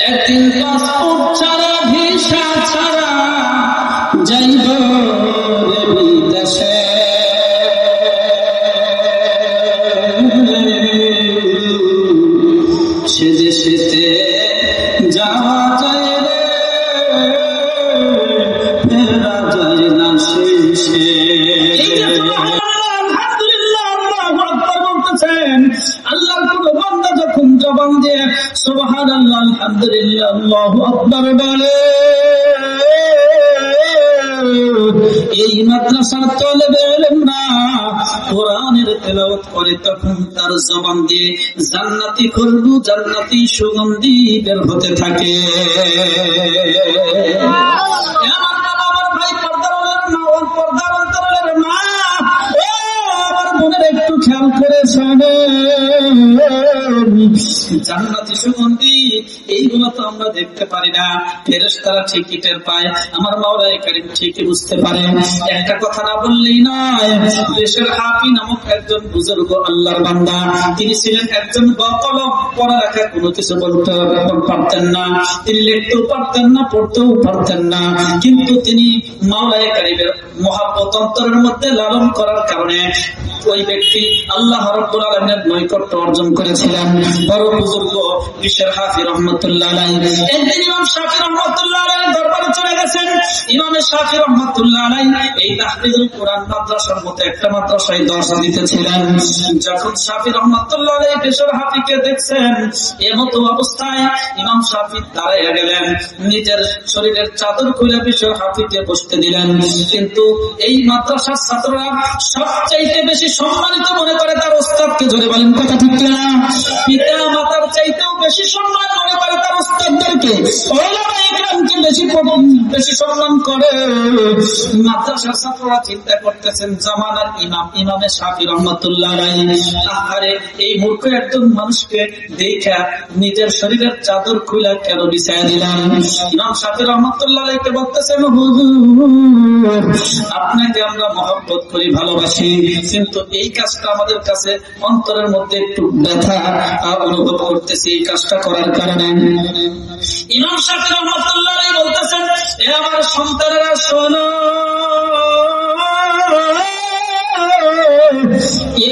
একদিন পাসপোর্ট ছাড়া ভিসা ছাড়া যাইব বিদেশে, সে দেশেতে যাওয়া যায় রে, ফেরা যায় না শেষে। আল্লাহর কোন বান্দা যখন জবান দিয়ে সুবহানাল্লাহ আলহামদুলিল্লাহ আল্লাহু আকবার বলে, এই মাদ্রাসার তালেবে ইলমরা কোরআনের তেলাওয়াত করে, তখন তার জবান দিয়ে জান্নাতি খুশবু, জান্নাতি সুগন্ধি বের হতে থাকে। একটু খেয়াল করে শোনেন, জান্নাতি সুগন্ধি এইগুলো তো আমরা দেখতে পারি না, ফেরেশতারা ঠিকই টের পায়, আমার মাওলাই কারীম ঠিকই বুঝতে পারে। একটা কথা না বললেই নয়, দেশের হাফি নামক একজন বুজুর্গ আল্লাহর বান্দা, তিনি ছিলেন একজন বকলম, পড়ালেখা কোনো কিছু বলতে পারতেন না, তিনি লিখতেও পারতেন না, পড়তেও পারতেন না, কিন্তু তিনি মাওলাই কারীমের মহব্বত অন্তরের মধ্যে লালন করার কারণে ওই ব্যক্তি আল্লাহ রাব্বুল আলামিনের নৈকট্য অর্জন করেছিলেন। বড় বুজুর্গ বিশ্বের হাফি রহমাতুল্লাহ আলাইহি একদিন ইমাম শাফি রহমাতুল্লাহ আলাইহির দরবারে চলে গেছেন। ইমাম শাফি রহমাতুল্লাহ আলাইহি এই তাহফিজুল কোরআন মাদ্রাসার মতো একটা মাদ্রাসায় দর্শ দিতেছিলেন। যখন শাফি রহমাতুল্লাহ আলাইহি বিশ্বের হাফিকে দেখছেন এমতো অবস্থায়, ইমাম শাফি দাঁড়াইয়া গেলেন, নিজের শরীরের চাদর খুলে বিশ্বের হাফিকে বসতে দিলেন। কিন্তু এই মাদ্রাসার ছাত্ররা সবচাইতে বেশি সম্মানিত মনে করে তার ওস্তাদকে, জোরে বলেন কথা ঠিক কিনা? পিতা মাতার চাইতেও বেশি সম্মান মনে করে তার ওস্তাদদেরকে, ওলামা ইকরামকে বেশি সম্মান করে। মাদ্রাসার ছাত্ররা চিন্তা করতেছেন জামানার ইমামে শাফি রহমাতুল্লাহ আলাইহি, আহারে এই মূর্খ একজন মানুষকে দেখা নিজের শরীরের চাদর খুলে কেন বিছায়া দিলাম? ইমাম শাফি রহমাতুল্লাহ আলাইহিকে বলতেছেন, হুজুর আপনাকে আমরা মহব্বত করি, ভালোবাসি, কিন্তু এই কাজটা আমাদের কাছে অন্তরের মধ্যে একটু ব্যথা অনুভব করতেছি এই কাজটা করার কারণে। ইমাম শাফি রহমাতুল্লাহ আলাইহি বলতেছেন, এ আমার সন্তানেরা শোনো,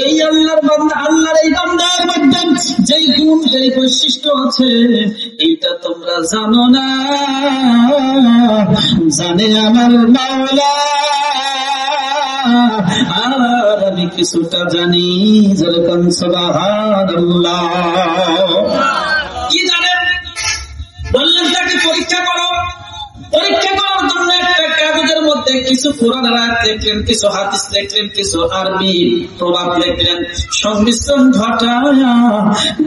এই আল্লাহর বান্দা, আল্লাহর এই বান্দার মধ্যে যেই গুণ, যেই বৈশিষ্ট্য আছে এইটা তোমরা জানো না, জানে আমার মাওলা, আর আমি কিছুটা জানি। যেরকম সুবহানাল্লাহ। কি জানেন? বললেন তাকে পরীক্ষা করো, পরীক্ষা করার জন্য একটা কাগজের মধ্যে কিছু কোরআন আয়াত লিখলেন, কিছু হাদিস লিখলেন, কিছু আরবি প্রবাদ লিখলেন, সংমিশ্রণ ঘটায়া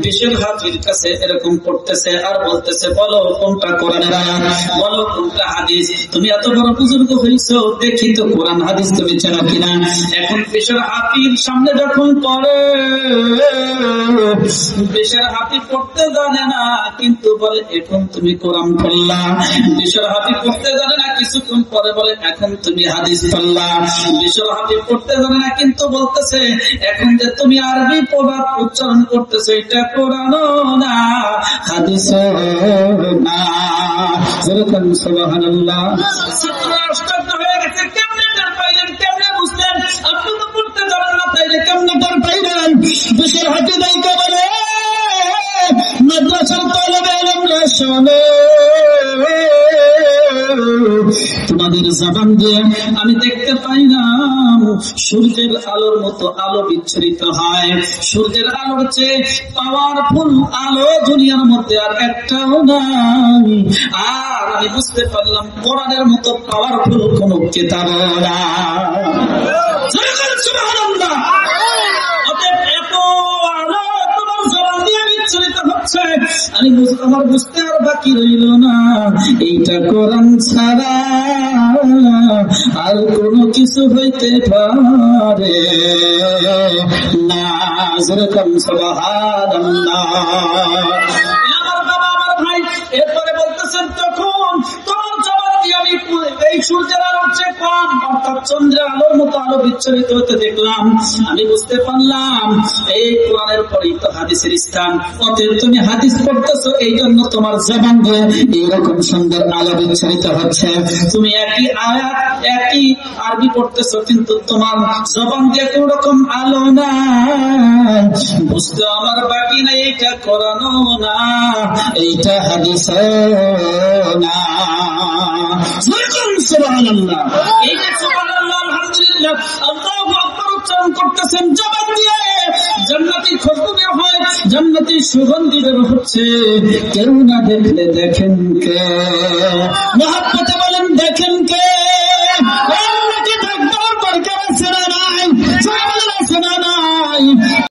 বিশের হাফির কাছে এরকম পড়তেছে আর বলতেছে, বলো কোনটা কোরআনের আয়াত, বলো কোনটা হাদিস, তুমি এত বড় বুজুর্গ হইছো, দেখি তো কোরআন হাদিস তুমি চেনো কিনা। এখন বিশের হাফির সামনে যখন পড়ে, বিশের হাফি পড়তে জানে না, কিন্তু বলে এখন তুমি কোরআন পড়লা। বিশের হাফি পড়তে জানে না, কিছুক্ষণ পরে বলে এখন তুমি হাদিস পড়লা। বিশের হাফি পড়তে জানে না, কিন্তু বলতেছে এখন যে তুমি আরবি প্রবাদ উচ্চারণ করতেছে এটা কোরআনও না, হাদিসও না। যেরকম সুবহানাল্লাহ। ছাত্ররা আশ্চর্য হয়ে গেছে, কেমনে টের পাইলেন, কেমনে বুঝলেন? আপনি তো পড়তে জানেন না, তাইলে কেমনে টের পাইলেন? বিশের হাফি দায়িত্ব বলে, মাদ্রাসার তালেবে ইলমরা শোনে, তোমাদের জবান দিয়ে আমি দেখতে পাইলাম সূর্যের আলোর মতো আলো বিচ্ছুরিত হয়। সূর্যের আলোর চেয়ে পাওয়ারফুল আলো দুনিয়ার মধ্যে আর একটাও নাই। আর আমি বুঝতে পারলাম কোরআনের মতো পাওয়ারফুল কোন কিতাব নাই। সুবহানাল্লাহ। এত আলো তোমার জবান দিয়ে বিচ্ছুরিত হচ্ছে, আমি আমার বুঝতে আর বাকি রইল না, এইটা কোরআন ছাড়া আর কোনো কিছু হইতে পারে না। যেরকম সুবহানাল্লাহ। আমার বাবা, আমার ভাই, এরপরে বলতেছেন তখন তোমার জবান দিয়ে আমি এই সূর্যের আলো চেয়ে কম, অর্থাৎ চন্দ্রের আলোর মতো আলো বিচ্ছরিত হতে দেখলাম। আমি বুঝতে পারলাম এই কোরআনের পরেই তো হাদিসের স্থান। অতএব তুমি হাদিস পড়তেছো, এই জন্য তোমার জবান দিয়ে এইরকম সুন্দর আলো বিচ্ছরিত হচ্ছে। তুমি একই আয়াত একই আরবি পড়তেছো, কিন্তু তোমার জবান দিয়ে কোন রকম আলো না। বুঝতে আমার বাকি নাই, এইটা কোরআনও না, এইটা হাদিস না। সুবহানাল্লাহ, এইটা সুবহানাল্লাহ, আলহামদুলিল্লাহ, আল্লাহু আকবার উচ্চারণ করতেছেন জবান দিয়ে। জান্নাতি খুশবু বের হয়, জান্নাতি সুগন্ধি বের হচ্ছে। কেউ না দেখলে দেখেন কে? মহব্বতে বলেন দেখেন কে?